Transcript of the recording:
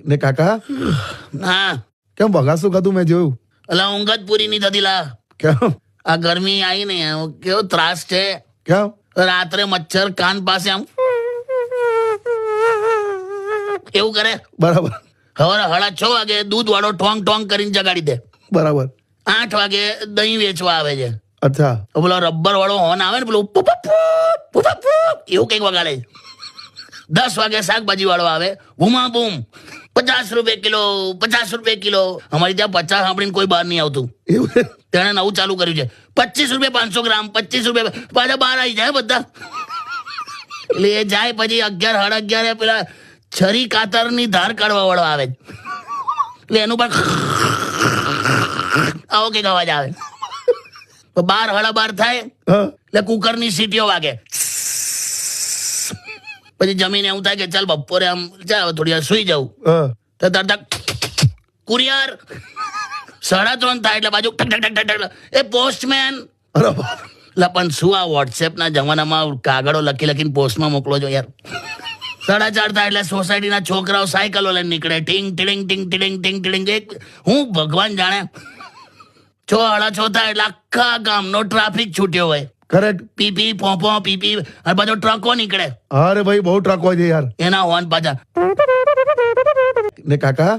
ને કાકા હા કેમ બગાસું ખાતું મેં જોયું? અલા ઊંઘ જ પૂરી નહીં થતી લા. કેમ આ ગરમી આવી ને કેવો ત્રાસ છે. કેમ? રાત્રે મચ્છર કાન પાસે આમ એવું કરે. બરાબર સવારે 6:30 વાગે દૂધ વાળો ઠોંગ ઠોંગ કરીને જગાડી દે. બરાબર 8 વાગે દહીં વેચવા આવે છે. અચ્છા તો પેલો રબર વાળો હોર્ન આવે ને પેલું પુપ પુપ પુપ પુપ એવું કંઈક વગાડે. 10 વાગે શાકભાજી વાળો આવે બૂમા બૂમ 50 રૂપિયા કિલો 50 રૂપિયા કિલો. અમારી ત્યાં 50 સાંભળીને કોઈ બહાર નહીં આવતું. એવું છે? તેણે નવું ચાલુ કર્યું છે 25 રૂપિયા 500 ગ્રામ 25 રૂપિયા. પાછા બહાર આવી જાય બધા. એટલે એ જાય પછી 11 સાડા 11 પેલા છરી કાતરની ધાર કાઢવા વાળો આવે એટલે એનું પણ આવો કંઈક અવાજ આવે. 12 સાડા 12 થાય હા એટલે કુકરની સીટીઓ વાગે. પછી જમીને એવું થાય કે ચાલ બપોરે આમ ચાલ થોડી વાર સુઈ જાઉં. હા તો તરત કુરિયર 3:30 થાય એટલે બાજુ ઠક ઠક ઠક ઠક એ પોસ્ટમેન. અરે બાપ. એટલે પણ શું આ વોટ્સએપના જમાનામાં કાગળો લખી લખીને પોસ્ટમાં મોકલો છો યાર. 4:30 થાય એટલે સોસાયટીના છોકરાઓ સાયકલો લઈને નીકળે ટીંગ ટીડિંગ ટીંગ ટીડિંગ ટીંગ ટીડિંગ. હું ભગવાન જાણે 6 સાડા 6 થાય એટલે આખા ગામનો ટ્રાફિક છૂટ્યો હોય. કરેક્ટ. પીપી પોપો પીપી અને બધો ટ્રકો નીકળે અરે ભાઈ બહુ ટ્રક હોય છે યાર. એના હોર્ન પાછા. ને કાકા